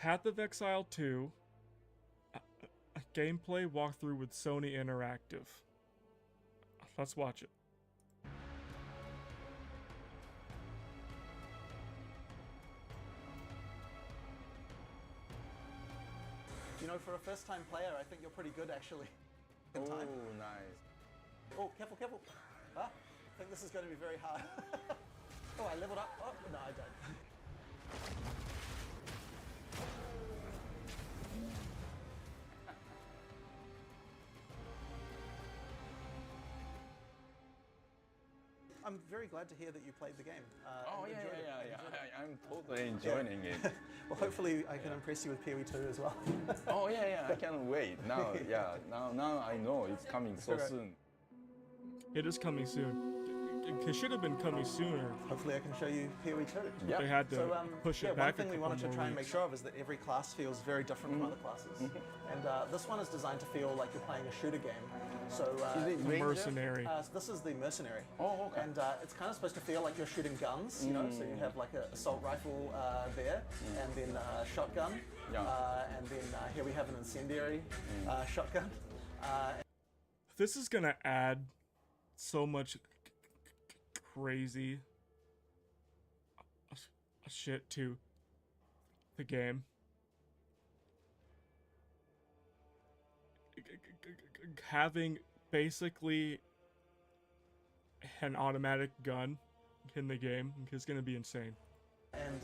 Path of Exile 2, a gameplay walkthrough with Sony Interactive. Let's watch it. You know, for a first-time player, I think you're pretty good, actually. Oh, Time. nice. Oh, careful, careful. Ah, I think this is going to be very hard. Oh, I leveled up. Oh, no, I don't. I'm very glad to hear that you played the game. Oh, and enjoyed it. yeah. I'm totally enjoying it. Well, hopefully I can impress you with PoE 2 as well. Oh, yeah. I can't wait. Now, now I know it's coming so Correct. soon. It is coming soon. It should have been coming sooner. Hopefully I can show you PoE 2. Yeah. They had to So, push yeah, it back. one thing we wanted to more try and make weeks. sure of is that every class feels very different from other classes. And this one is designed to feel like you're playing a shooter game. So Is it Ranger? Mercenary. so this is the Mercenary. Oh, okay. And it's kind of supposed to feel like you're shooting guns, you know, so you have like an assault rifle there, and then a shotgun, Yeah. and then here we have an incendiary shotgun. This is gonna add so much crazy shit to the game. Having basically an automatic gun in the game is gonna be insane. And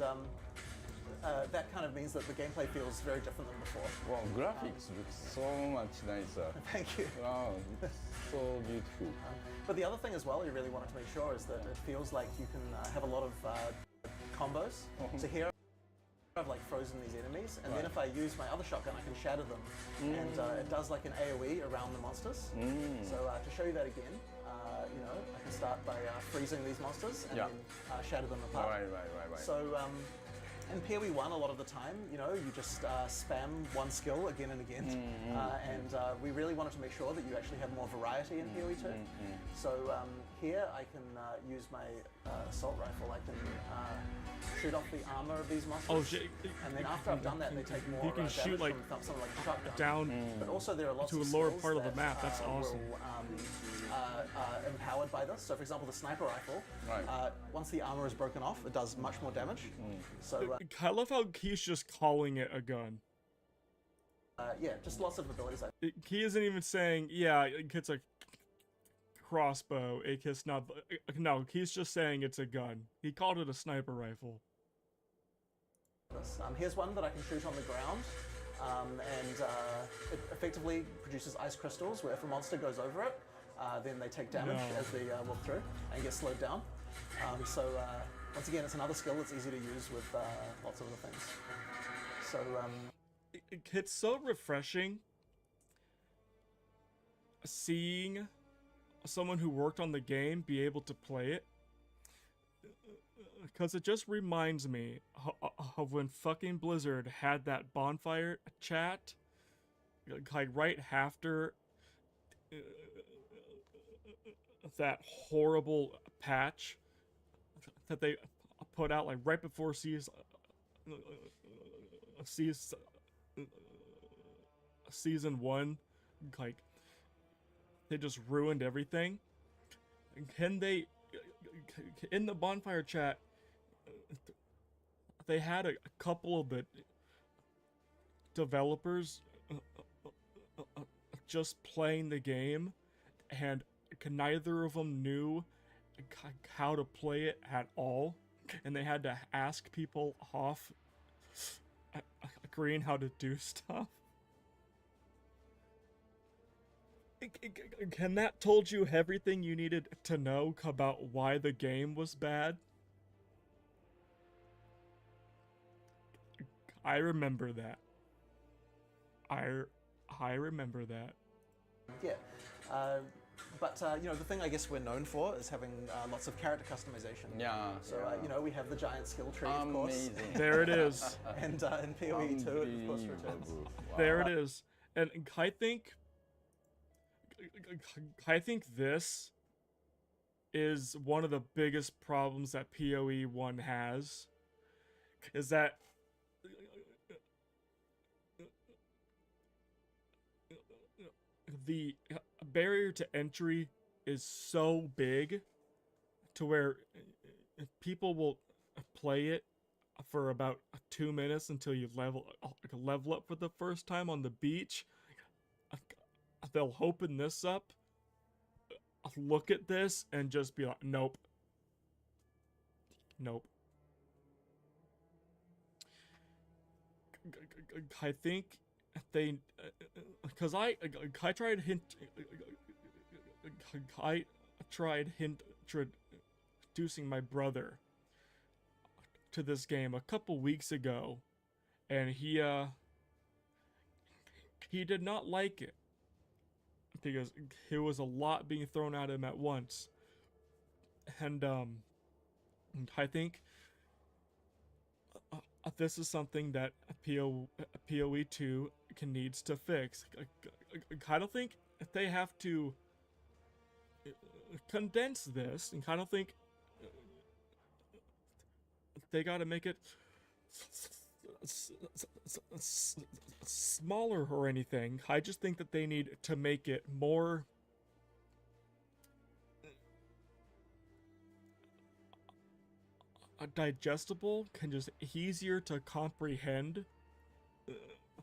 that kind of means that the gameplay feels very different than before. Wow, graphics look so much nicer. Thank you. Wow, it's so beautiful. But the other thing as well we really wanted to make sure is that it feels like you can have a lot of combos. So here I've like frozen these enemies, and then if I use my other shotgun, I can shatter them, and it does like an AOE around the monsters. So to show you that again, you know, I can start by freezing these monsters and Yeah. then shatter them apart. Right. So in PoE 1, a lot of the time, you know, you just spam one skill again and again, and we really wanted to make sure that you actually have more variety in PoE 2. So here I can use my assault rifle. I can shoot off the armor of these monsters. Oh shit! And then after I've done that, they take more You can shoot damage like from something like a shotgun. down But also there are lots to a of lower skills part of the that, map. That's awesome. Will, empowered by this. So for example, the sniper rifle, Right. once the armor is broken off, it does much more damage. So I love how he's just calling it a gun. yeah, just lots of abilities. He isn't even saying, yeah, it's a crossbow. It's not. No, he's just saying it's a gun. He called it a sniper rifle. Here's one that I can shoot on the ground, and it effectively produces ice crystals, where if a monster goes over it, then they take damage No. as they walk through and get slowed down. So once again, it's another skill that's easy to use with lots of other things. So It's so refreshing seeing someone who worked on the game be able to play it, because it just reminds me of when fucking Blizzard had that bonfire chat, like right after that horrible patch that they put out, like right before season 1, like they just ruined everything. Can they, in the bonfire chat, they had a couple of the developers just playing the game, and neither of them knew how to play it at all, and they had to ask people off agreeing how to do stuff. Can that told you everything you needed to know about why the game was bad? I remember that. I remember that. yeah. But you know, the thing I guess we're known for is having lots of character customization. Yeah. So you know, we have the giant skill tree, of course. Amazing. There it is. And in PoE 2, it of course returns. Unbelievable. There it is. And I think this is one of the biggest problems that PoE 1 has, is that the barrier to entry is so big to where people will play it for about 2 minutes until you level up for the first time on the beach. They'll open this up, look at this, and just be like, nope. Nope. I think they, because I tried introducing my brother to this game a couple weeks ago, and he did not like it because it was a lot being thrown at him at once, and I think this is something that PoE 2 needs to fix. I don't think they have to condense this, and I don't think they gotta make it smaller or anything. I just think that they need to make it more digestible, and just easier to comprehend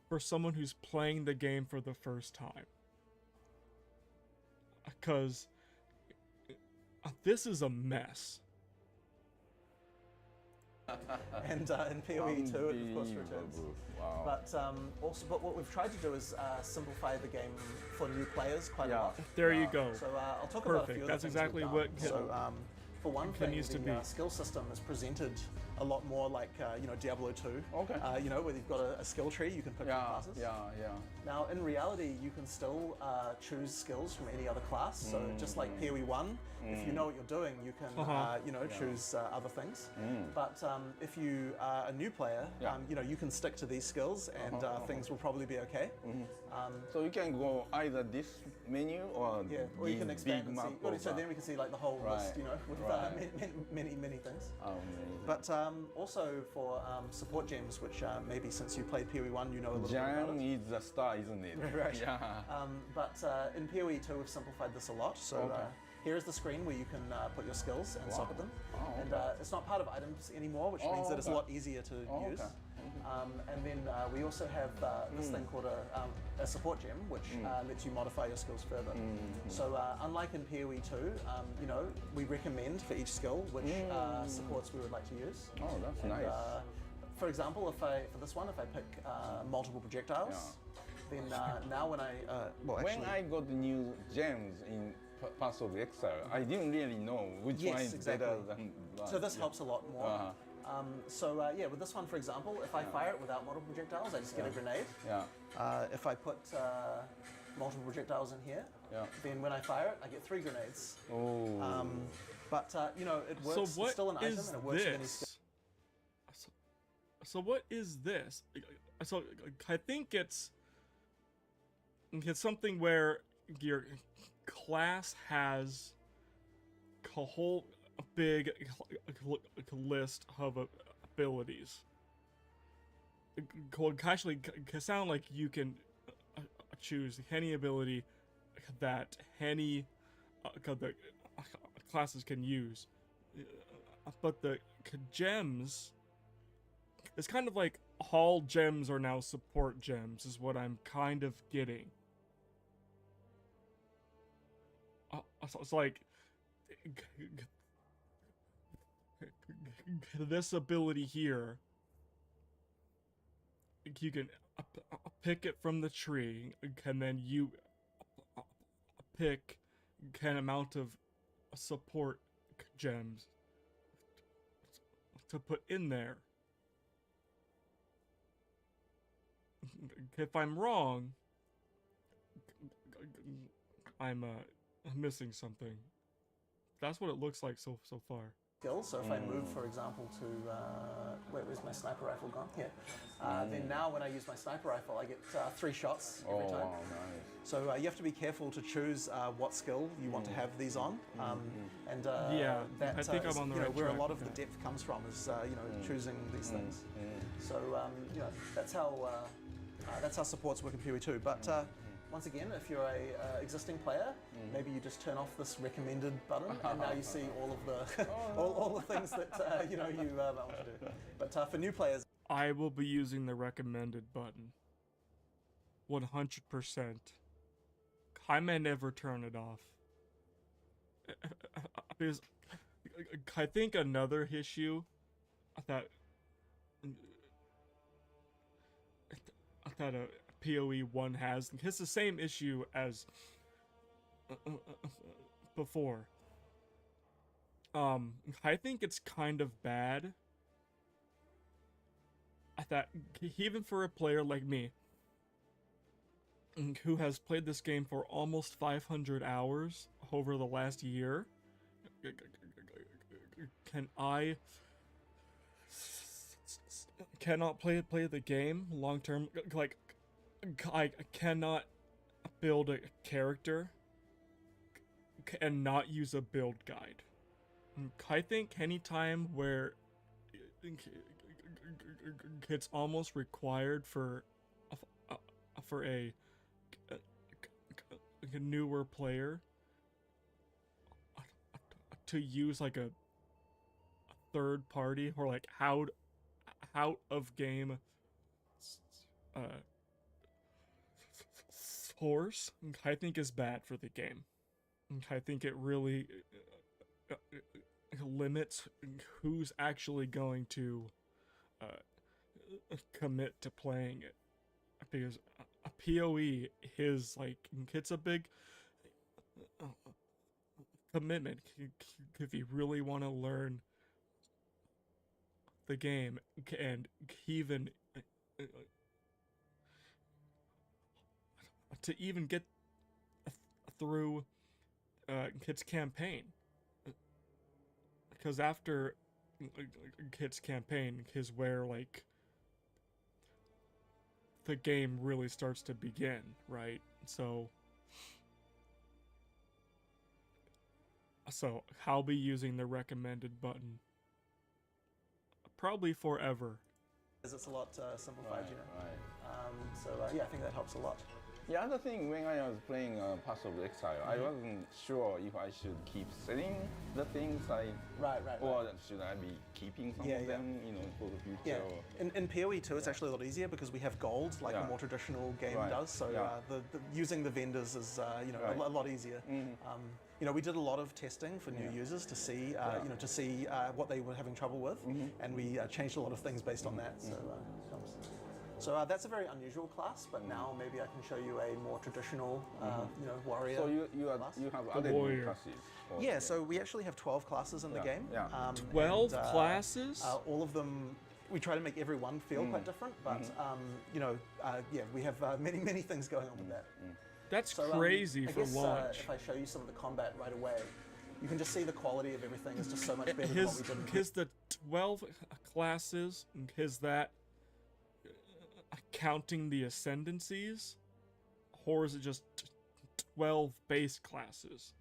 for someone who's playing the game for the first time. Because this is a mess. And in PoE 2 it of course returns. Wow. But what we've tried to do is simplify the game for new players quite a lot. There you go. So I'll talk about a few Perfect. of That's the things exactly we've what done. So for one thing, the skill system is presented a lot more like Diablo 2. Okay. Where you've got a skill tree, you can pick your classes. Yeah. Now, in reality, you can still choose skills from any other class. So just like PoE 1, if you know what you're doing, you can choose other things. But if you are a new player, you can stick to these skills, and things will probably be okay. So you can go either this menu or or you can expand and map see. So then we can see like the whole list, with many things. But also for support gems, which maybe since you played PoE 1, you know a little bit about it. Gem is the star, isn't it? Right. Yeah. But in PoE 2, we've simplified this a lot. So here is the screen where you can put your skills and socket them. And it's not part of items anymore, which means that it's a lot easier to use. And then we also have this thing called a support gem, which lets you modify your skills further. So unlike in PoE 2, we recommend for each skill which supports we would like to use. Oh, that's nice. For example, if I pick multiple projectiles, then now when I got the new gems in Path of Exile, I didn't really know which one is better than one. So this helps a lot more. With this one, for example, if I fire it without multiple projectiles, I just get a grenade. If I put multiple projectiles in here, then when I fire it, I get 3 grenades. Oh. It works. So what it's still an item, is and it works with any this? skill. So what is this? So I think it's something where your class has a whole big list of abilities. Actually, it sounds like you can choose any ability that any the classes can use, but the gems, it's kind of like all gems are now support gems, is what I'm kind of getting. It's like this ability here, you can pick it from the tree, and then you pick an amount of support gems to put in there. If I'm wrong, I'm missing something. That's what it looks like so far. So if I move, for example, to where's my sniper rifle gone? Here. Then now when I use my sniper rifle, I get 3 shots every time. Wow, nice. So you have to be careful to choose what skill you want to have these on. I think I'm on the right where track. a lot of the depth comes from is choosing these things. So that's how supports work in PoE 2. But once again, if you're a existing player, maybe you just turn off this recommended button, and now you see all of the all the things that you want to do. But for new players, I will be using the recommended button. 100%. I may never turn it off. Because I think another issue that a PoE 1 has, it's the same issue as before. I think it's kind of bad that even for a player like me, who has played this game for almost 500 hours over the last year, cannot play the game long term. Like, I cannot build a character and not use a build guide. I think anytime where it's almost required for a newer player to use like a third party or like out of game source, I think is bad for the game. I think it really limits who's actually going to commit to playing it, because a PoE is like, it's a big commitment if you really want to learn the game and even to even get through its campaign, because after its campaign is where like the game really starts to begin, right? So I'll be using the recommended button probably forever. it's a lot simplified, Right. Yeah, I think that helps a lot. The other thing, when I was playing Path of Exile, I wasn't sure if I should keep selling the things Right. or should I be keeping some of them, for the future. Yeah. In PoE 2, it's actually a lot easier because we have gold, like a more traditional game does. So using the vendors is a lot easier. We did a lot of testing for new users to see what they were having trouble with, and we changed a lot of things based on that. So that's a very unusual class, but now maybe I can show you a more traditional, warrior. So you have other warrior classes? Yeah, so we actually have 12 classes in the game. 12 classes? All of them, we try to make every one feel quite different, but we have many things going on with that. That's So, crazy I for guess, launch. if I show you some of the combat right away, you can just see the quality of everything is just so much better than what we did. His the 12 classes, is that counting the ascendancies, or is it just 12 base classes?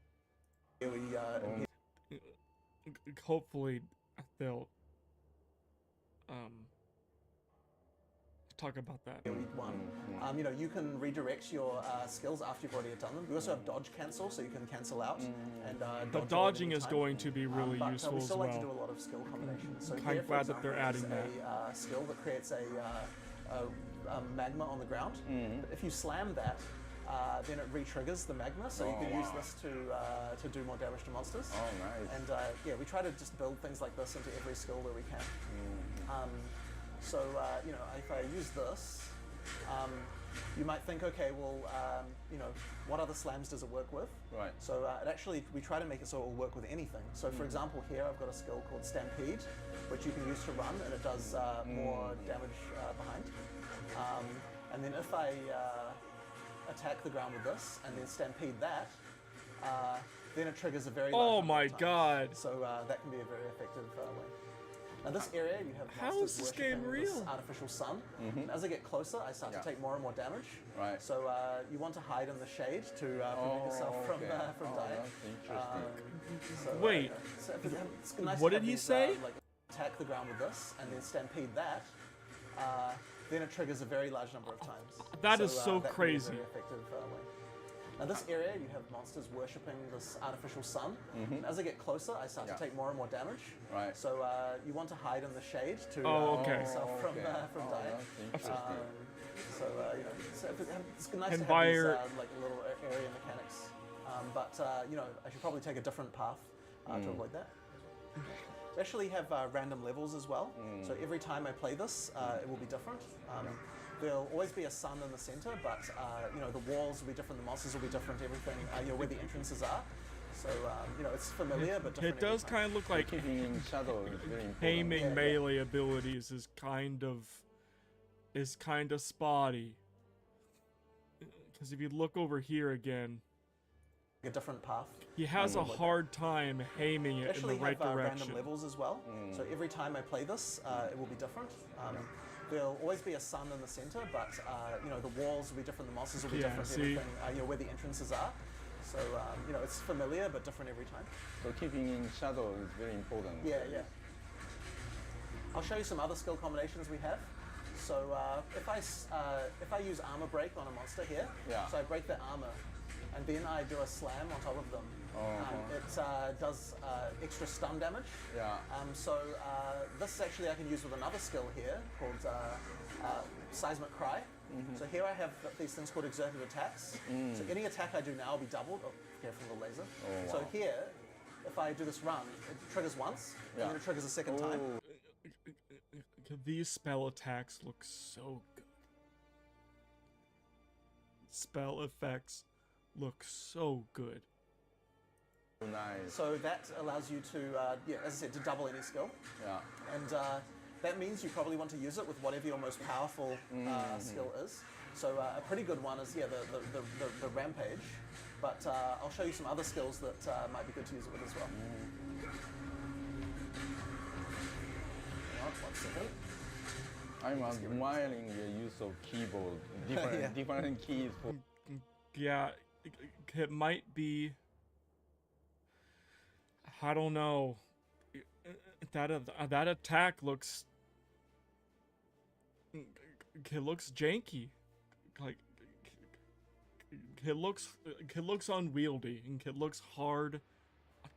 Hopefully they'll talk about that. You can redirect your skills after you've already done them. We also have dodge cancel, so you can cancel out. And The dodge dodging at any is time. going to be really But useful we as still like to do well. a lot of skill combinations. So I'm here, for glad that they're example, adding is a skill that creates a magma on the ground. If you slam that, then it re-triggers the magma, so you can use this to do more damage to monsters. Oh, nice. And we try to just build things like this into every skill that we can. If I use this, you might think, okay, well, what other slams does it work with? Right. So we try to make it so it will work with anything. So for example, here I've got a skill called Stampede, which you can use to run, and it does more damage behind. And then if I attack the ground with this, and then Stampede that, then it triggers a very large Oh number my of times. god. So that can be a very effective way. Now this area, you have How monsters is this game worshipping this real? artificial sun. And as I get closer, I start to take more and more damage. Right. So you want to hide in the shade to prevent yourself from dying. That's interesting. Wait, it's nice what to have did he these, say? attack the ground with this, and then stampede that. then it triggers a very large number of times. That is so that can be a crazy. very effective way. Now this area, you have monsters worshipping this artificial sun. And as I get closer, I start to take more and more damage. Right. So you want to hide in the shade to okay. keep yourself from dying. That's interesting. So it's nice to have Fire- these like little area mechanics. But I should probably take a different path to avoid that. We actually have random levels as well. So every time I play this, it will be different. There'll always be a sun in the center, but the walls will be different, the monsters will be different, everything, where the entrances are. So it's familiar but different. It does every time. kind of look like Keeping in shadow is very important. aiming Yeah. melee abilities is kind of spotty. Because if you look over here again, a different path. he has a hard time aiming We it in the actually right have direction. random levels as well. So every time I play this, it will be different. There'll always be a sun in the center, but the walls will be different, the monsters will be Yeah, different, see? everything, where the entrances are. So it's familiar but different every time. So keeping in shadow is very important. Yeah. I'll show you some other skill combinations we have. So if I use armor break on a monster here, Yeah. so I break their armor, and then I do a slam on top of them. It does extra stun damage. Yeah. This actually I can use with another skill here called Seismic Cry. So here I have these things called exerted attacks. So any attack I do now will be doubled. Oh, careful with the laser. Oh, So wow. here, if I do this run, it triggers once, and then it triggers a second time. These spell attacks look so good. Spell effects look so good. Nice. So that allows you to, as I said, to double any skill. Yeah. And that means you probably want to use it with whatever your most powerful skill is. So a pretty good one is, the Rampage. But I'll show you some other skills that might be good to use it with as well. Hang on, 1 second. I'm admiring the use of keyboard, different keys for. Yeah, it might be. I don't know. That attack looks. It looks janky. Like it looks unwieldy and it looks hard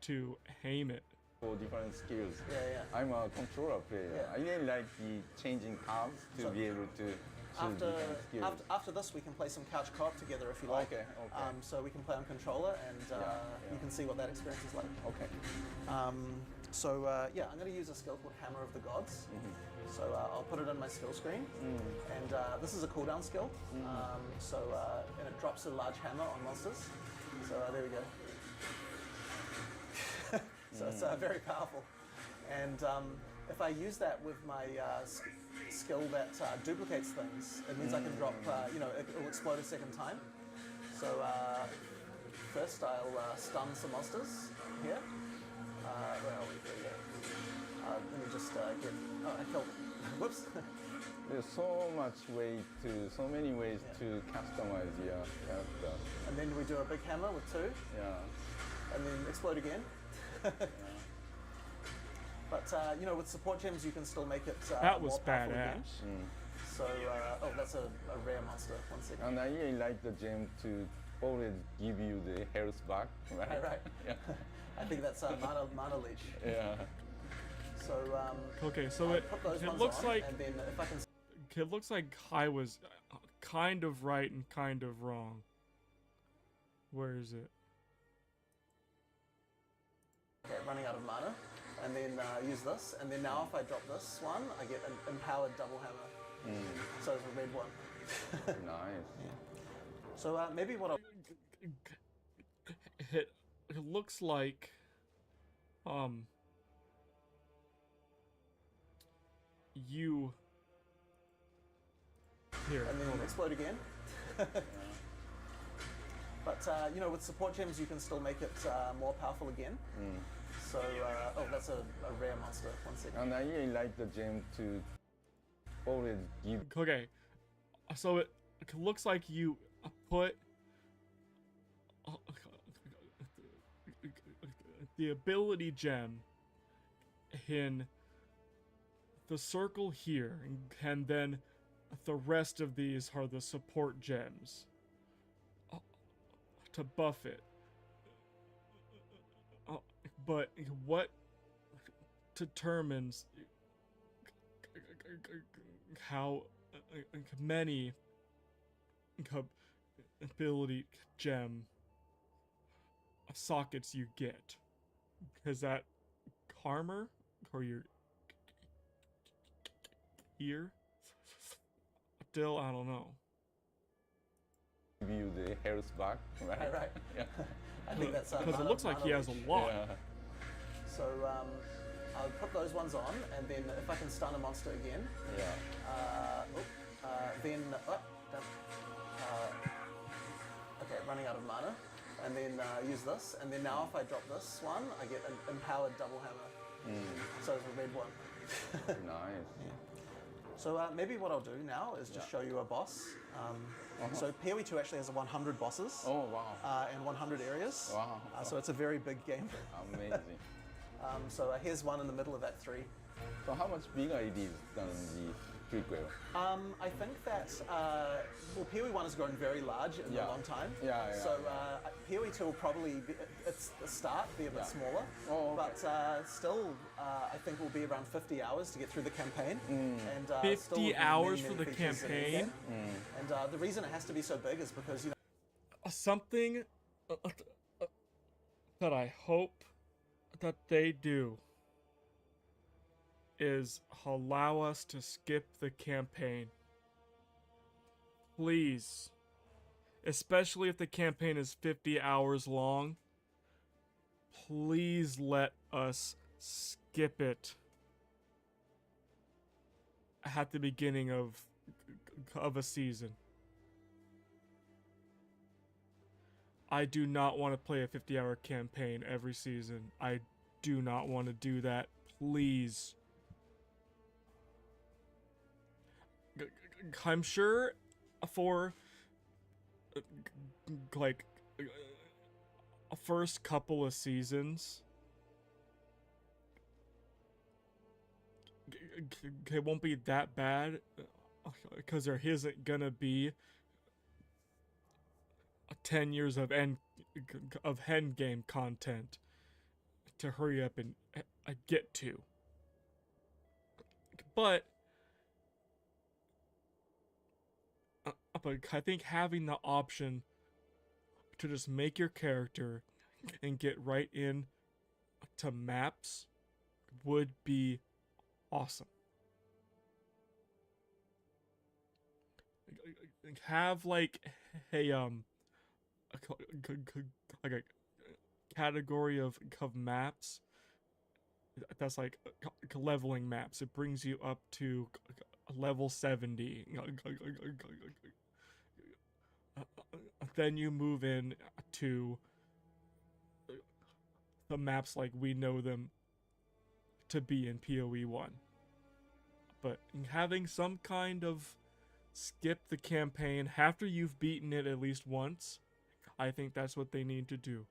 to aim it. For different skills. Yeah. I'm a controller player. Yeah. I really like the changing paths to So be able to choose different skills. After this, we can play some couch co-op together if you like. Okay. So we can play on controller, and you can see what that experience is like. Okay. I'm going to use a skill called Hammer of the Gods. So I'll put it in my skill screen, and this is a cooldown skill. And it drops a large hammer on monsters. So there we go. So it's very powerful. And if I use that with my skill that duplicates things, it means I can drop, it will explode a second time. So first I'll stun some monsters here. Where are we? There we go. Let me just get, I killed, whoops. There's so many ways to customize your character. And then we do a big hammer with 2, Yeah. and then explode again. But with support gems, you can still make it That was more powerful again. badass. So, that's a rare monster. 1 second. And I really like the gem to always give you the health back, right? Right. Yeah. I think that's mana leech. Yeah. So, Okay, so I'll it put those ones looks on, like and then if I can it looks like I was kind of right and kind of wrong. Where is it? okay, running out of mana, and then use this, and then now if I drop this one, I get an empowered double hammer. So it's a red one. Nice. So maybe what I'll It looks like you here. and then hold on. explode again. But with support gems, you can still make it more powerful again. So, that's a rare monster. 1 second. And I really like the gem to always give. Okay, so it looks like you put the ability gem in the circle here, and then the rest of these are the support gems to buff it. But what determines how many ability gem sockets you get? Is that armor or your ear? Still, I don't know. Give you the health back, right? Right. Yeah. I think that's Because it looks like he has a lot. Yeah. So I'll put those ones on, and then if I can stun a monster again, Yeah. then okay, running out of mana, and then use this, and then now if I drop this one, I get an empowered double hammer. So it's a red one. Nice. So maybe what I'll do now is just show you a boss. So PoE 2 actually has 100 bosses. Oh wow. And 100 areas. Wow. So it's a very big game. Amazing. So here's one in the middle of Act 3. So how much bigger it is than the prequel? I think that, well, PoE 1 has grown very large in a long time. Yeah. So PoE 2 will probably, it's the start, be a bit smaller. Oh, okay. But still, I think will be around 50 hours to get through the campaign. And, 50 still with hours many, for many the features in the campaign? game. And the reason it has to be so big is because, you know, Something that I hope that they do is allow us to skip the campaign. Please. Especially if the campaign is 50 hours long. Please let us skip it at the beginning of a season. I do not want to play a 50-hour campaign every season. I do not want to do that. Please. I'm sure for like a first couple of seasons it won't be that bad because there isn't gonna be 10 years of end game content to hurry up and get to. But I think having the option to just make your character and get right in to maps would be awesome. Have like a like a category of maps that's like leveling maps. It brings you up to level 70. Then you move in to the maps like we know them to be in PoE 1. But having some kind of skip the campaign after you've beaten it at least once, I think that's what they need to do.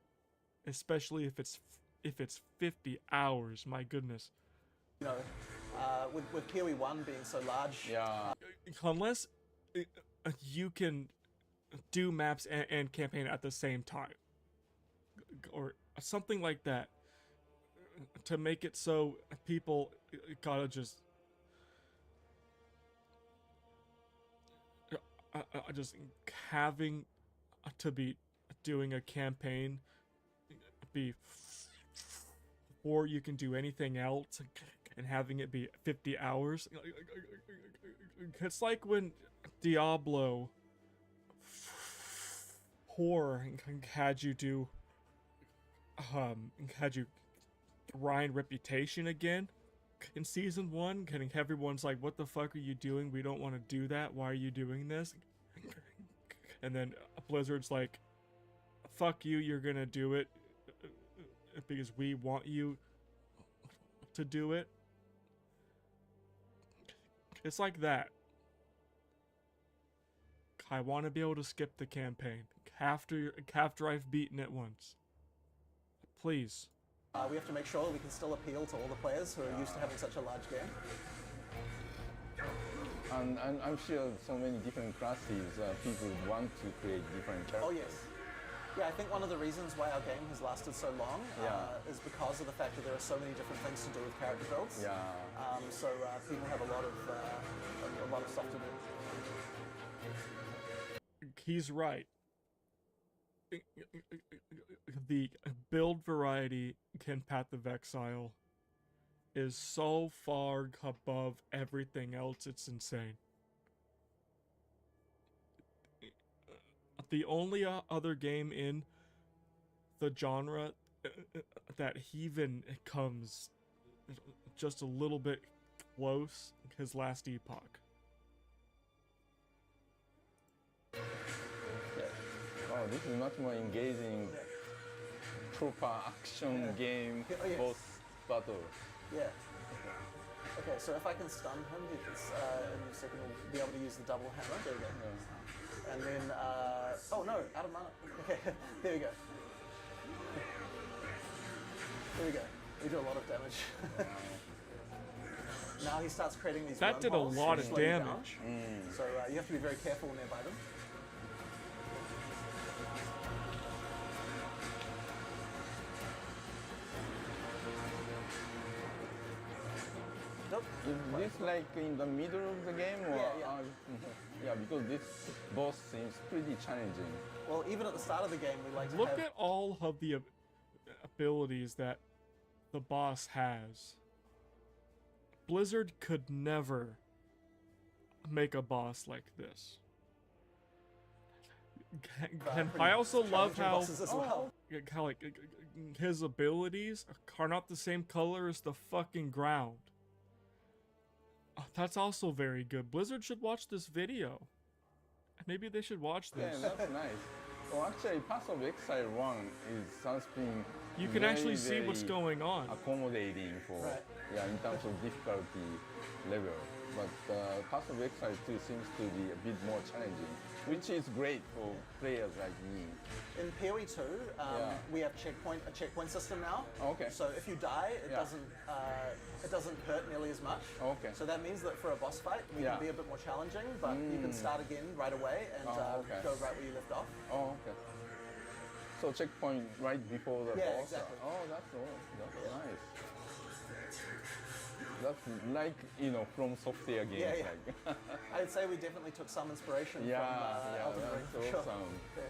Especially if it's 50 hours, my goodness. You know, with PoE 1 being so large, Unless you can do maps and campaign at the same time. Or something like that. To make it so people gotta just... just having to be doing a campaign before you can do anything else and having it be 50 hours. It's like when Diablo 4 had you do had you grind reputation again in season 1, getting everyone's like, what the fuck are you doing? We don't want to do that. Why are you doing this? And then Blizzard's like, fuck you, you're gonna do it because we want you to do it. It's like that. I want to be able to skip the campaign after I've beaten it once. Please. we have to make sure we can still appeal to all the players who are used to having such a large game. And I'm sure so many different classes, people want to create different characters. Oh yes. Yeah, I think one of the reasons why our game has lasted so long is because of the fact that there are so many different things to do with character builds. Yeah. So people have a lot of stuff to do. He's right. The build variety in Path of Exile is so far above everything else, it's insane. The only other game in the genre that even comes just a little bit close is Last Epoch. Oh, this is much more engaging, proper action game boss battle. Yeah. Okay, so if I can stun him, in a second we'll be able to use the double hammer. There we go. Yeah. And then, oh no, out of mana. Okay, there we go. There we go. We do a lot of damage. Now he starts creating these That did a wormholes lot to of slow you down. damage. So you have to be very careful nearby them. Nope. Is this like in the middle of the game? Or, yeah, because this boss seems pretty challenging. Well, even at the start of the game, we like to Look have... at all of the abilities that the boss has. Blizzard could never make a boss like this. And I also love how, bosses as well. how like his abilities are not the same color as the fucking ground. That's also very good. Blizzard should watch this video. Maybe they should watch this. Yeah, that's nice. Well, actually, Path of Exile 1 is something You can actually see what's very going on. accommodating for, in terms of difficulty level. But Path of Exile 2 seems to be a bit more challenging, which is great for players like me. In PoE 2, we have a checkpoint system now. Okay. So if you die, it doesn't hurt nearly as much. Okay. So that means that for a boss fight, we can be a bit more challenging, but you can start again right away and go right where you left off. Oh, okay. So checkpoint right before the boss? Exactly. Oh, that's nice. That's like, from software games. Yeah, yeah. Like. I'd say we definitely took some inspiration from Elden Ring. that's for sure. awesome. Yeah.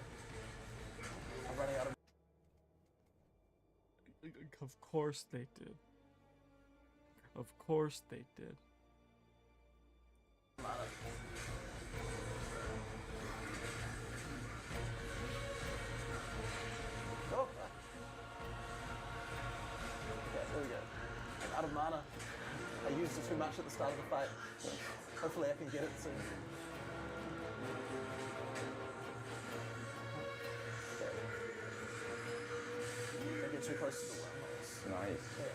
I'm running out of... Of course they did. Of course they did. mana. Oh. Yeah, there we go. I'm out of mana. I used it too much at the start of the fight. Hopefully I can get it soon. Okay. Don't get too close to the wormholes. Nice. Yeah.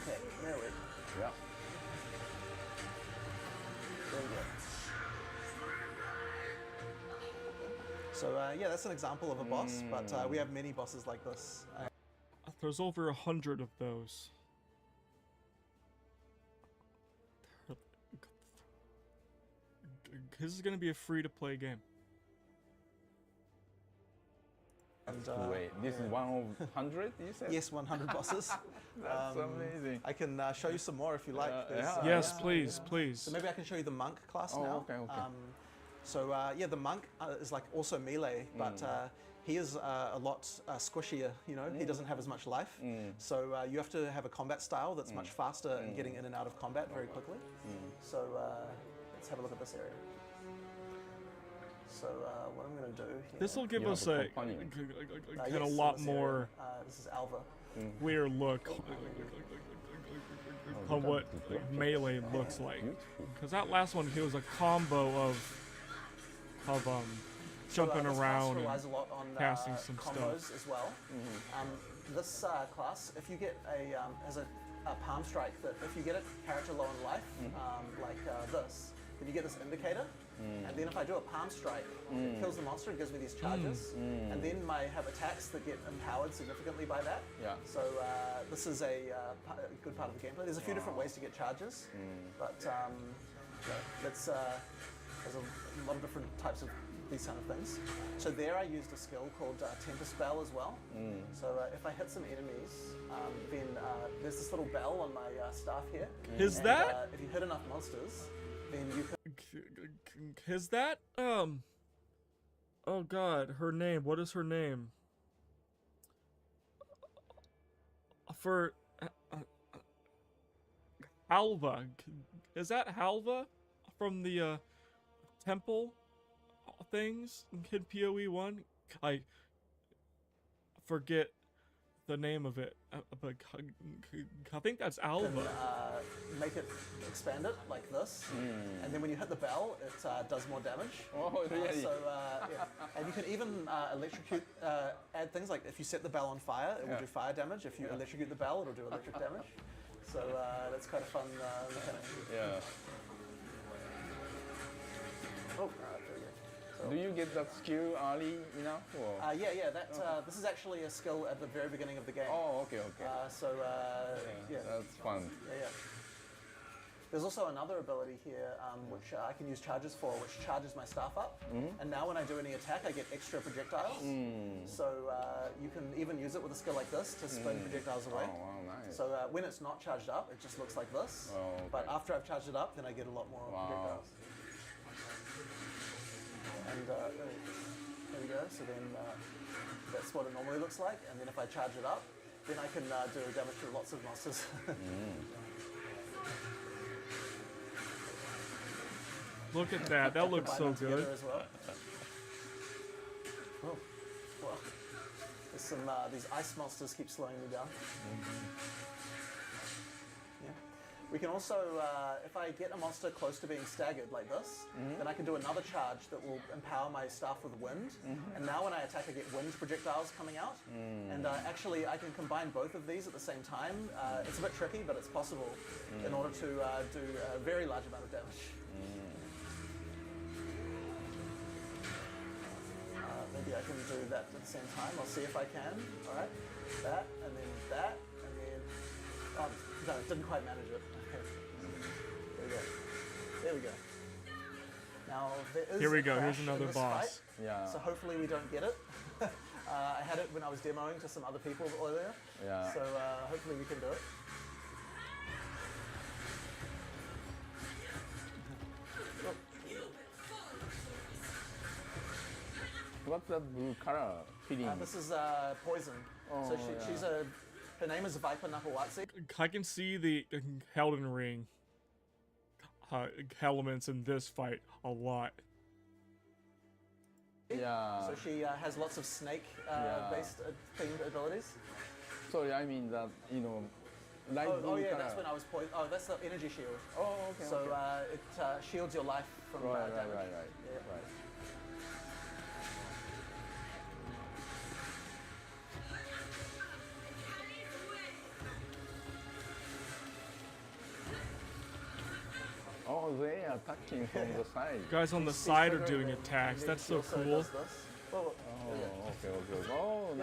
Okay, there we go. Yeah. There we go. So yeah, that's an example of a boss, but we have many bosses like this. There's over 100 of those. This is gonna be a free-to-play game. And, Wait, this is one of 100, you said? yes, 100 bosses. That's amazing. I can show you some more if you like. There's, Yes, please, please. So maybe I can show you the monk class Oh, now. okay, okay. So yeah, the monk is like also melee, but he is a lot squishier. You know, he doesn't have as much life. So you have to have a combat style that's much faster in getting in and out of combat very quickly. So let's have a look at this area. So what I'm going to do here. This will give You us have a a companion. kind yes, of in lot this more area. This is Alva. weird look on what melee looks like. Because that last one, he was a combo of jumping this around class and relies a lot on casting some combos stuff. as well. This class, if you get has a palm strike that if you get a character low in life, like this, then you get this indicator, and then if I do a palm strike, it kills the monster and gives me these charges, and then I have attacks that get empowered significantly by that. Yeah. So this is a good part of the gameplay. There's a few different ways to get charges, but there's a lot of different types of these kind of things. So there I used a skill called Temper Spell as well. So if I hit some enemies, then there's this little bell on my staff here. Is that? If you hit enough monsters, then you can... Is that, oh god, her name, what is her name? For, Halva. Is that Halva from the, temple things in Kid PoE 1? I forget the name of it, but I think that's Alva. Make it, expand it like this, and then when you hit the bell, it does more damage. Oh, really? Yeah. And you can even electrocute, add things like if you set the bell on fire, it will do fire damage. If you electrocute the bell, it'll do electric damage. So that's quite a fun mechanic. Yeah. Oh, there we go. So, Do you get that skill early enough? Or? yeah. This is actually a skill at the very beginning of the game. Oh, okay. Yeah. That's fun. Yeah. There's also another ability here which I can use charges for, which charges my staff up. And now when I do any attack, I get extra projectiles. So you can even use it with a skill like this to spin projectiles away. Oh, wow, nice. So when it's not charged up, it just looks like this. Oh, okay. But after I've charged it up, then I get a lot more projectiles. And there we go. So then that's what it normally looks like. And then if I charge it up, then I can do damage to lots of monsters. Look at that. That looks so Combine them good. together as well. Oh, well, there's some these ice monsters keep slowing me down. Yeah. We can also, if I get a monster close to being staggered like this, then I can do another charge that will empower my staff with wind. And now when I attack, I get wind projectiles coming out. And actually, I can combine both of these at the same time. It's a bit tricky, but it's possible in order to do a very large amount of damage. Maybe I can do that at the same time. I'll see if I can. All right, that, and then that, and then... Oh, no, didn't quite manage it. Okay. There we go. There we go. Now, there is Here we a go. crash Here's in another this boss. fight, Yeah. so hopefully we don't get it. I had it when I was demoing to some other people earlier. Yeah. So hopefully we can do it. What's that blue color feeling? This is Poison. Oh, So she's her name is Viper Napawatsi. I can see the Elden Ring elements in this fight a lot. Yeah. So she has lots of snake based themed abilities. Sorry, I mean that, light blue Oh yeah, color. that's when I was poisoned. Oh, that's the energy shield. Oh, okay. So okay. it shields your life from Right. damage. Yeah. Right. Oh, they are attacking from the side. Guys on the side are doing attacks. That's so cool. Oh, Okay. Oh,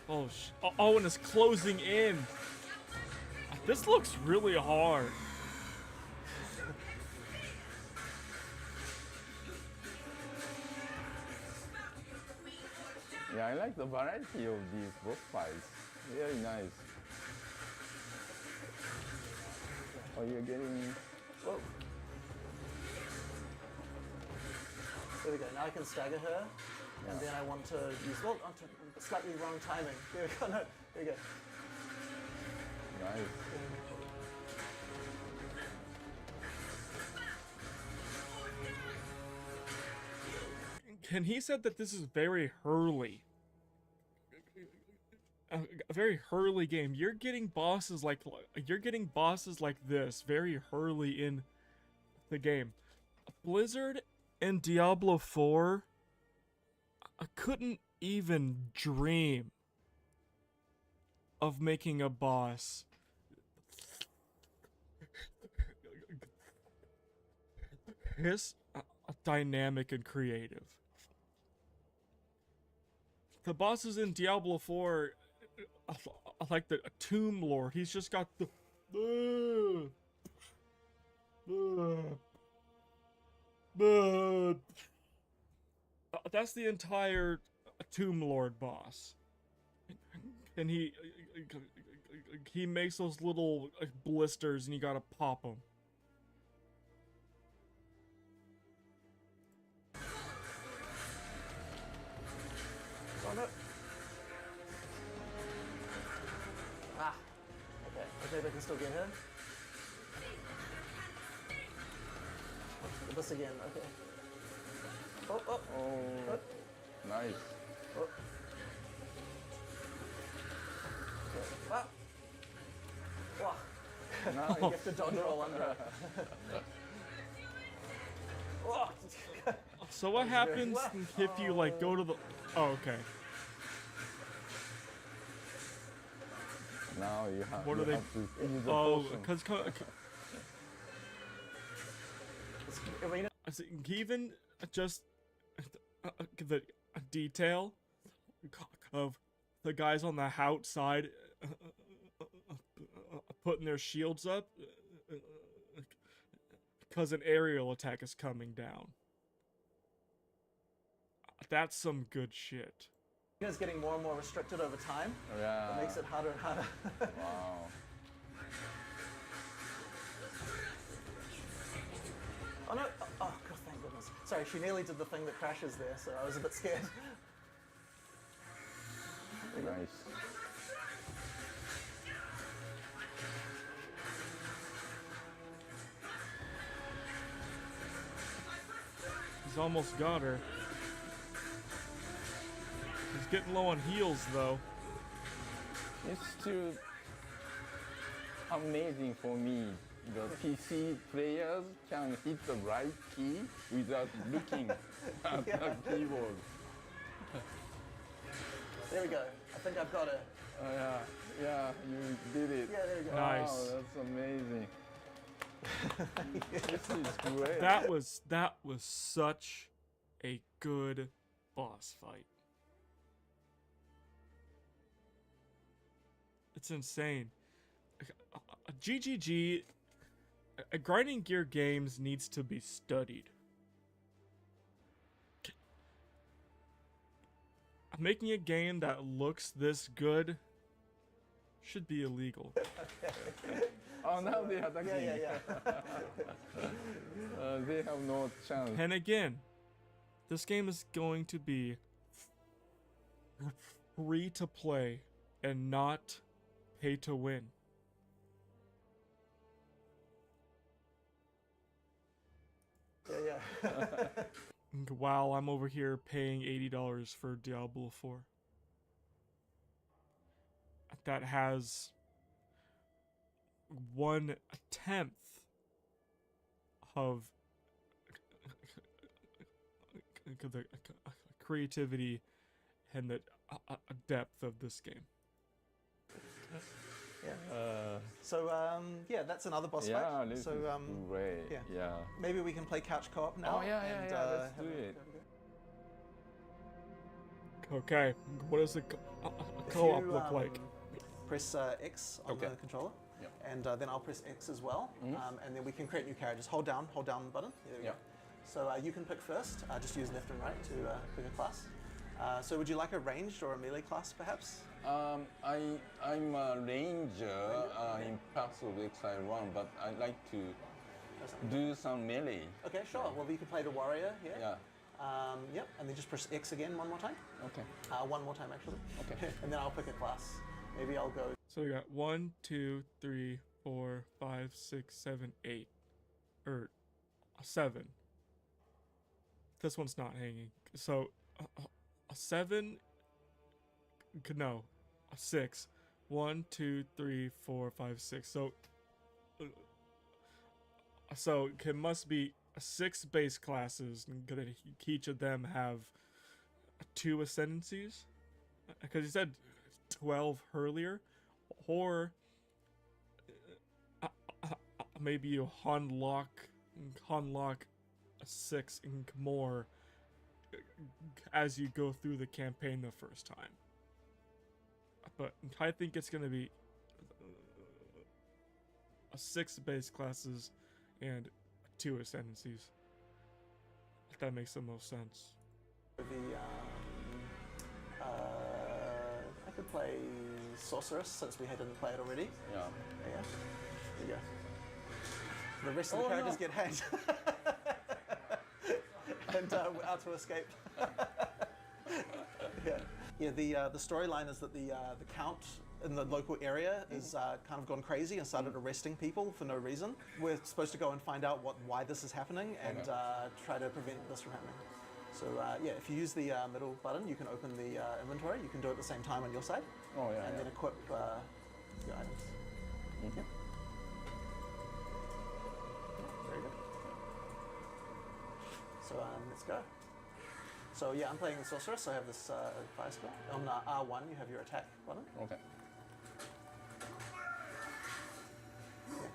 nice. Oh, and it's closing in. This looks really hard. Yeah, I like the variety of these boss fights. Very nice. Oh, you're getting... Whoa. There we go. Now I can stagger her, and then I want to use slightly wrong timing. There we go. No, there we go. Nice. And he said that this is very Hurley. A very Hurley game. You're getting bosses like this very Hurley in the game. Blizzard and Diablo 4, I couldn't even dream of making a boss piss dynamic and creative. The bosses in Diablo 4 like the Tomb Lord. He's just got the that's the entire Tomb Lord boss. And he makes those little blisters and you gotta pop them. Oh no. Ah. Okay. Okay, I can still get her. This again. Okay. Oh, oh. Oh, nice. Oh. Okay. Ah. Wow. Nice. You have to dodge roll under it. Oh. So what happens if you like go to the? Oh, okay. Now you have. What you are they? have to use the Oh, potion. because even just the detail of the guys on the outside putting their shields up because an aerial attack is coming down. That's some good shit. It's getting more and more restricted over time. Yeah. It makes it harder and harder. Wow. Oh no! Oh God, thank goodness. Sorry, she nearly did the thing that crashes there, so I was a bit scared. Nice. He's almost got her. He's getting low on heals though. It's still amazing for me. The PC players can hit the right key without looking at the keyboard. There we go. I think I've got it. Yeah, yeah, you did it. Yeah, there we go. Nice. Wow, that's amazing. This is great. That was such a good boss fight. It's insane. GGG, grinding gear games needs to be studied. Making a game that looks this good should be illegal. Oh, now they are attacking. Yeah. They have no chance. And again, this game is going to be free to play and not pay to win. Yeah. While I'm over here paying $80 for Diablo 4. That has 1/10 of the creativity and the depth of this game. Yeah. So yeah, that's another boss Yeah, fight. this So is great. yeah. Maybe we can play couch co-op now. Oh, yeah, and, let's have do a- it. Okay, what does the If co-op you, look like? Press X on Okay. the controller, Yep. and then I'll press X as well, and then we can create new characters. Hold down the button. There we Yep. go. So you can pick first. Just use left and right to pick a class. So would you like a ranged or a melee class, perhaps? I'm a ranger in Paths of Exile 1, but I like to Or something? do some melee. Okay, sure. Well, you can play the warrior here. Yeah. Yep, and then just press X again one more time. Okay. One more time, actually. Okay. And then I'll pick a class. Maybe I'll go. So we got 1, 2, 3, 4, 5, 6, 7, 8. Or 7. This one's not hanging. So a 7. No, a 6. 1, 2, 3, 4, 5, 6. So it must be 6 base classes, and each of them have 2 ascendancies. Because you said 12 earlier, or maybe you unlock 6 and more as you go through the campaign the first time. But I think it's going to be 6 base classes and 2 ascendancies. If that makes the most sense. I could play Sorceress since we didn't play it already. Yeah. Yeah. There you go. The rest of the characters get hanged. And out to escape. Yeah. The storyline is that the count in the local area is kind of gone crazy and started arresting people for no reason. We're supposed to go and find out why this is happening and try to prevent this from happening. So yeah, if you use the middle button, you can open the inventory. You can do it at the same time on your side. Oh yeah. And then equip your items. Mm-hmm. Yep. Very good. So let's go. So yeah, I'm playing the Sorceress, so I have this fire spell. On R1, you have your attack button. Okay. Yeah.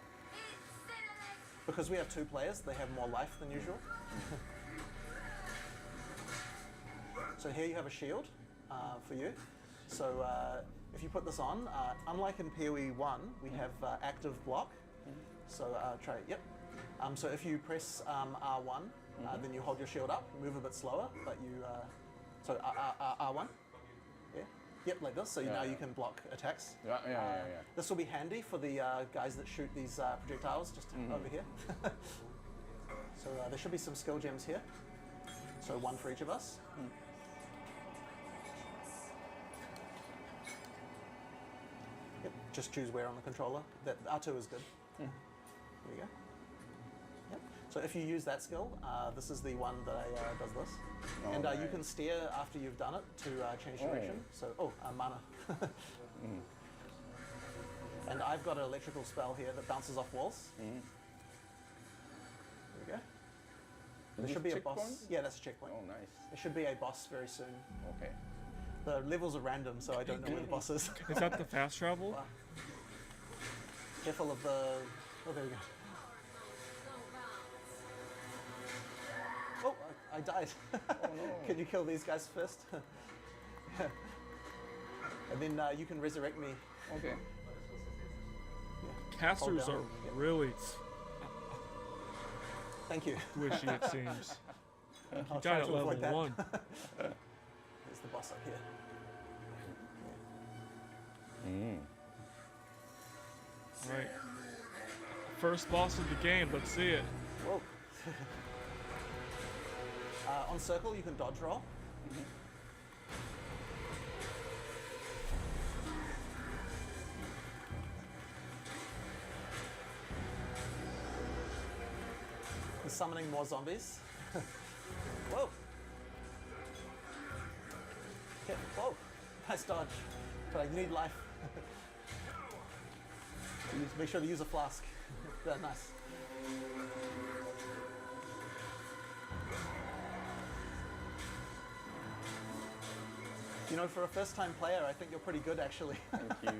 Because we have 2 players, they have more life than usual. So here you have a shield for you. So if you put this on, unlike in PoE 1, we have active block. So try, yep. So if you press R1, then you hold your shield up, move a bit slower, but you, so R1, yeah, yep, like this, so now you can block attacks. Yeah. This will be handy for the guys that shoot these projectiles just over here. So there should be some skill gems here, so 1 for each of us. Yep, just choose where on the controller. That R2 is good. There you go. Yep. So if you use that skill, this is the one that does this. And you can steer after you've done it to change direction. So, mana. And I've got an electrical spell here that bounces off walls. There we go. There should be a boss. Yeah, that's a checkpoint. Oh, nice. There should be a boss very soon. Okay. The levels are random, so I don't know where the boss is. Is that the fast travel? Wow. Careful of the... Oh, there we go. Oh, I died. Oh, no. Can you kill these guys first? And then you can resurrect me. Okay. Yeah. Casters Hold are down. Yep. really Thank you. squishy, it seems. You I'll died try at to level avoid that. 1. There's the boss up here. Right. First boss of the game, let's see it. Whoa. On circle, you can dodge roll. He's summoning more zombies. Whoa. Okay. Whoa. Nice dodge. But you need life. Make sure to use a flask. Yeah, nice. You know, for a first-time player, I think you're pretty good, actually. Thank you.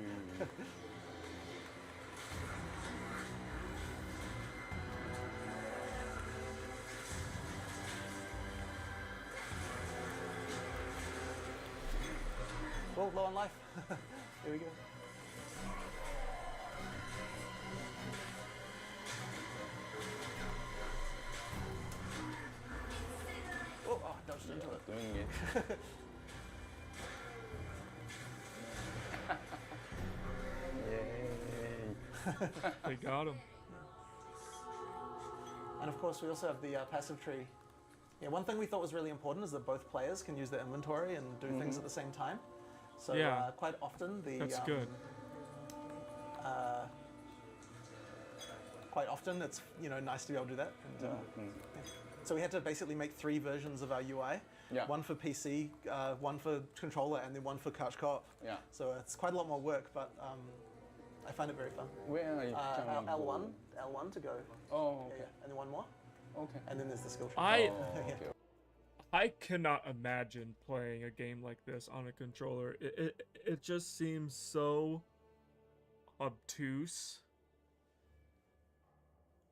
Well, low on life. Here we go. Oh, I dodged into it. Doing it. Yay. They got him. And of course, we also have the passive tree. Yeah, one thing we thought was really important is that both players can use their inventory and do things at the same time. So Yeah. quite often That's good. Quite often it's nice to be able to do that. And, yeah. So we had to basically make 3 versions of our UI. Yeah. One for PC, one for controller, and then one for couch co-op. Yeah. So it's quite a lot more work, but I find it very fun. Where are you trying to L1, go? L1 to go. Oh, Yeah, okay. and then one more, Okay. and then there's the skill tree. I Oh, okay. I cannot imagine playing a game like this on a controller. It just seems so obtuse.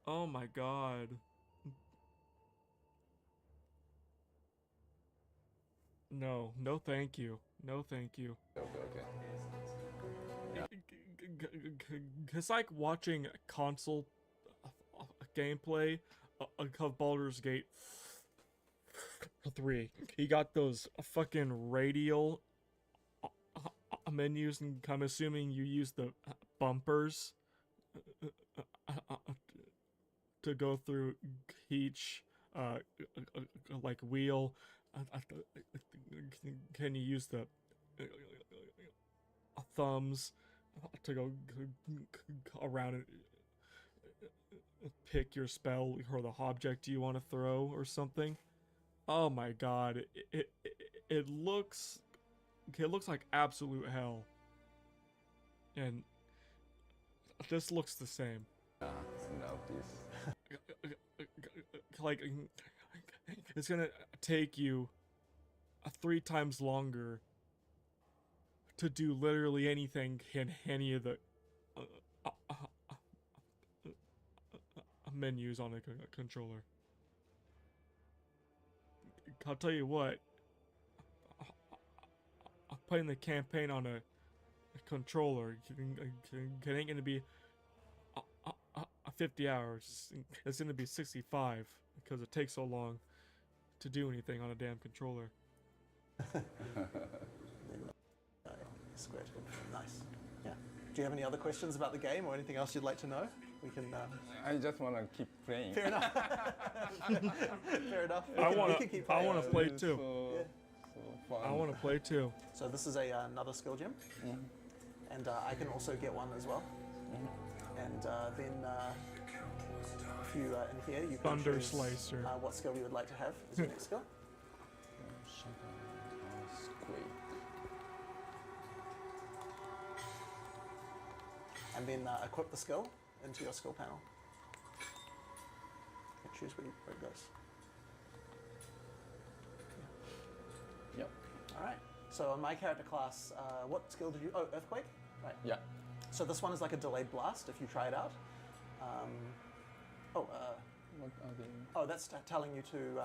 Oh my god. No, no, thank you. No, thank you. Okay. It's like watching console gameplay of Baldur's Gate 3. He got those fucking radial menus, and I'm assuming you use the bumpers to go through each like wheel. Can you use the thumbs to go around and pick your spell or the object you want to throw or something? Oh my god, it looks like absolute hell, and this looks the same. Notice. Like, it's gonna take you 3 times longer to do literally anything in any of the menus on a controller. I'll tell you what, playing the campaign on a controller, it ain't gonna be 50 hours. It's gonna be 65 because it takes so long to do anything on a damn controller. Square tool. Nice. Yeah. Do you have any other questions about the game or anything else you'd like to know? We can. I just want to keep playing. Fair enough. Fair enough. I I want to play too. Yeah. So fun. I want to play too. So this is another skill gem, and I can also get one as well. And then if you in here you can Thunder choose, Slicer. what skill you would like to have as your next skill. And then equip the skill into your skill panel. And choose where it goes. Yep. All right. So on my character class, what skill did you? Oh, earthquake. Right. Yeah. So this one is like a delayed blast. If you try it out. What are they? Oh, that's telling you to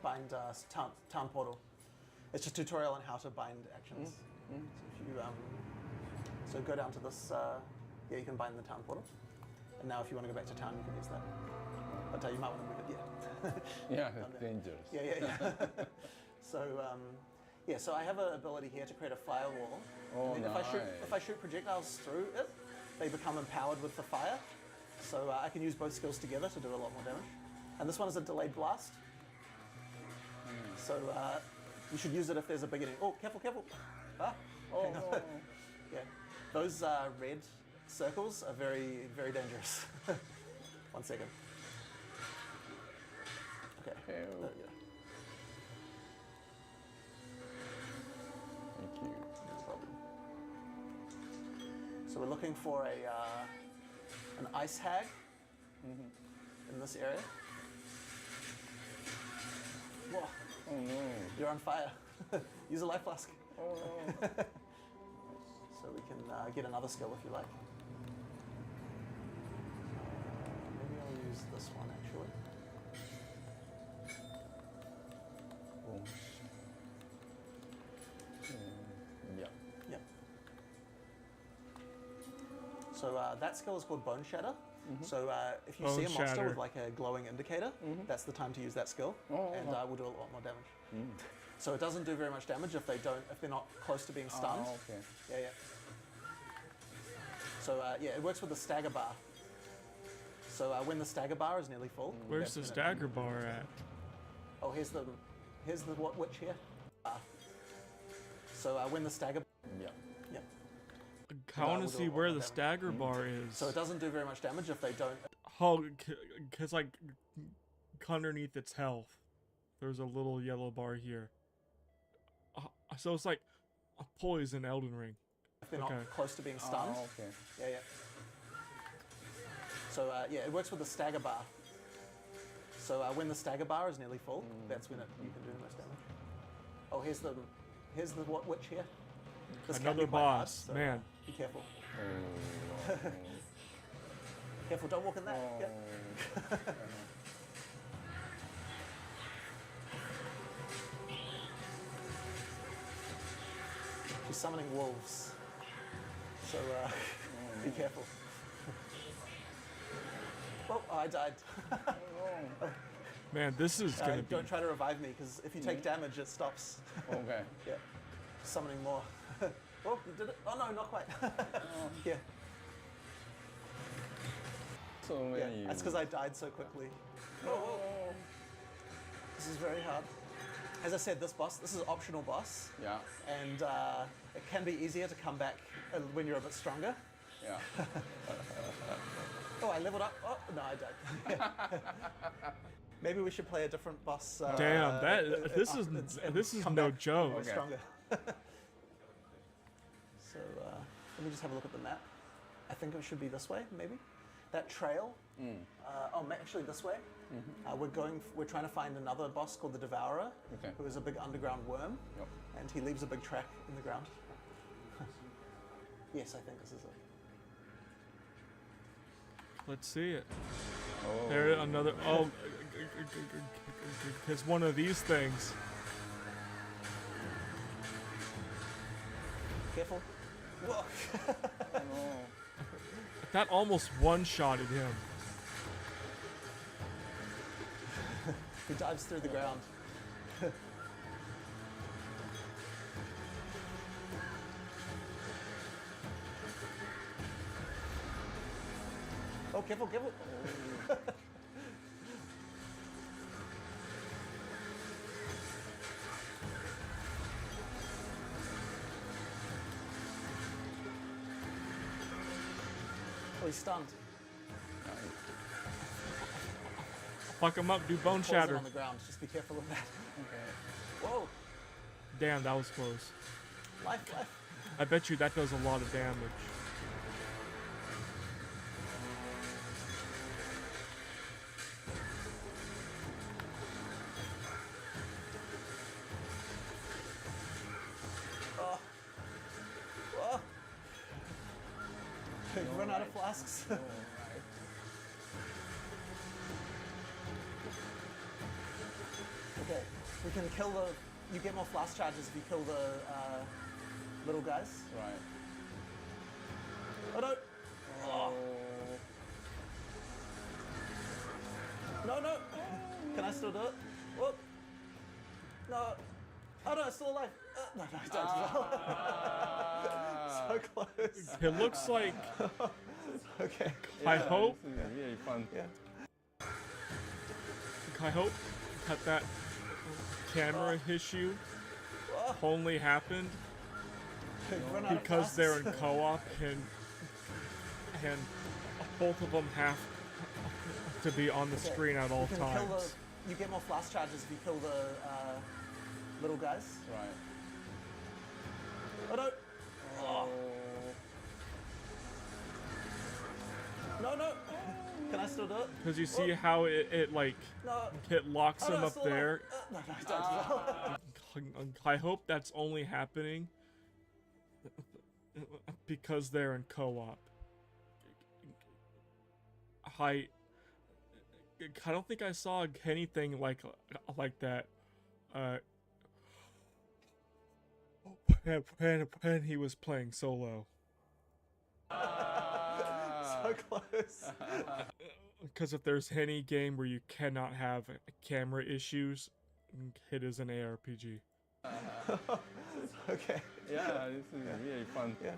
bind town portal. It's just a tutorial on how to bind actions. So if you so go down to this. Yeah, you can bind the town portal. And now if you want to go back to town, you can use that. But you might want to move it, yeah. Yeah, it's dangerous. Yeah. So, yeah, so I have an ability here to create a firewall. Oh, and then if I shoot projectiles through it, they become empowered with the fire. So I can use both skills together to do a lot more damage. And this one is a delayed blast. So you should use it if there's a beginning. Oh, careful. Ah. Oh, no. Yeah. Those red circles are very, very dangerous. 1 second. Okay. There we go. Thank you. No problem. So we're looking for an ice hag in this area. Whoa, Oh no. you're on fire. Use a life flask. Oh no. So we can get another skill if you like. Maybe I'll use this one actually. Oh. Yeah. Yep. So that skill is called Bone Shatter. So if you Bone see a monster Shatter. with like a glowing indicator, that's the time to use that skill, and we'll do a lot more damage. So it doesn't do very much damage if they're not close to being stunned. Oh, okay. Yeah. So yeah, it works with the stagger bar. So when the stagger bar is nearly full. Where's the that's when stagger bar at? Oh, here's the witch here. So when the stagger. Yeah. Yep. I want we'll to do see a lot where more the damage. stagger bar is. So it doesn't do very much damage if they don't. Oh, cause like underneath its health, there's a little yellow bar here. So it's like a poison Elden Ring. If they're Okay. not close to being stunned. Oh, okay. Yeah. So yeah, it works with the stagger bar. So when the stagger bar is nearly full, that's when you can do the most damage. Oh, here's the witch here. This can be Another quite hard, boss, so, man. Be careful. Oh. Careful, don't walk in that. Oh. Yep. He's summoning wolves. So be careful. Oh, I died. Man, this is gonna be. Don't try to revive me, because if you take damage, it stops. Okay. Yeah. Summoning more. Oh, you did it? Oh no, not quite. Yeah. So Yeah. many. That's because I died so quickly. Oh. This is very hard. As I said, this is an optional boss. Yeah. And it can be easier to come back when you're a bit stronger. Yeah. Oh, I leveled up. Oh, no, I died. Maybe we should play a different boss. Damn, this is come no back joke. more stronger. So let me just have a look at the map. I think it should be this way, maybe. That trail. Actually this way. We're trying to find another boss called the Devourer, who is a big underground worm, and he leaves a big track in the ground. Yes, I think this is it. Let's see it. Oh. There, another. Oh, it's one of these things. Careful. Whoa. That almost one-shotted him. He dives through the ground. Oh, careful, careful. Oh, he's stunned. Fuck him up, do bone Falls in shatter. on the ground. Just be careful of that. Okay. Whoa. Damn, that was close. Life. I bet you that does a lot of damage. Oh. Whoa. You've run out of flasks. Okay, we can kill you get more flask charges if you kill the little guys. Right. Oh no! Oh. No! Can I still do it? Whoop! No! Oh no, it's still alive! No, I died as well. So close. It looks like. Okay. I hope. This is really fun. Yeah. I hope that camera issue only happened You've run out of because they're in flasks. co-op and both of them have to be on the Okay, screen at all you can kill times. you get more flask charges if you kill the little guys. Right. Oh no! Oh. No! Can I still do it? Because you see how it like No! it locks Oh, him no, up still alive. there. No, I died as well. I hope that's only happening because they're in co-op. I don't think I saw anything like that. When he was playing solo. So close. Because if there's any game where you cannot have camera issues, it is an ARPG. Okay. Yeah, this is really fun. Yeah.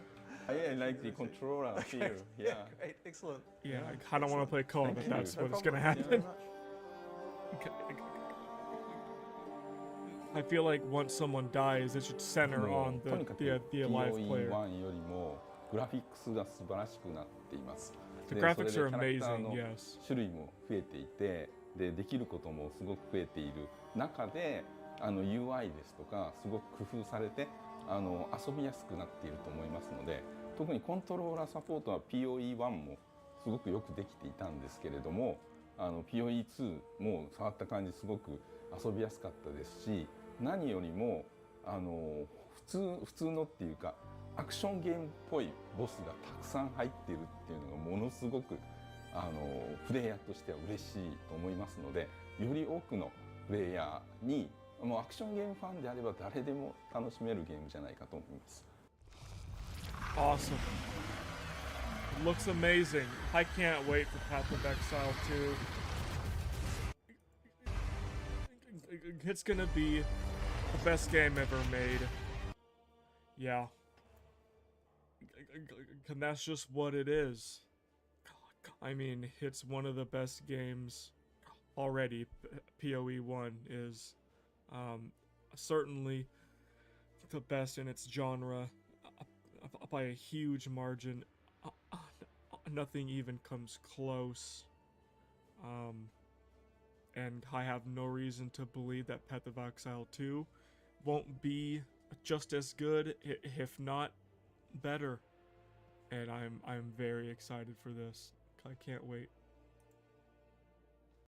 I really like the controller feel. Yeah. Great. Excellent. Yeah, I don't want to play co-op, but you. that's No what's problem. gonna Thank you happen. very much. I feel like once someone dies, it should center on とにかく the alive player. POE1 よりもグラフィックスが素晴らしくなっています。 The で graphics それ are でキャラクター amazing, の yes. 種類も増えていて、できることもすごく増えている中で、UI ですとかすごく工夫されて遊びやすくなっていると思いますので、特にコントローラーサポートは POE1 もすごくよくできていたんですけれども、POE2 も触った感じすごく遊びやすかったですし、何よりも普通のっていうかアクションゲームっぽいボスがたくさん入っているっていうのがものすごくプレイヤーとしては嬉しいと思いますので、より多くのプレイヤーにもうアクションゲームファンであれば誰でも楽しめるゲームじゃないかと思います。awesome. It looks amazing. I can't wait for Path of Exile 2. It's gonna be the best game ever made. Yeah. And that's just what it is. I mean, it's one of the best games already. PoE 1 is certainly the best in its genre by a huge margin. Nothing even comes close. And I have no reason to believe that Path of Exile 2 won't be just as good, if not better. And I'm very excited for this. I can't wait.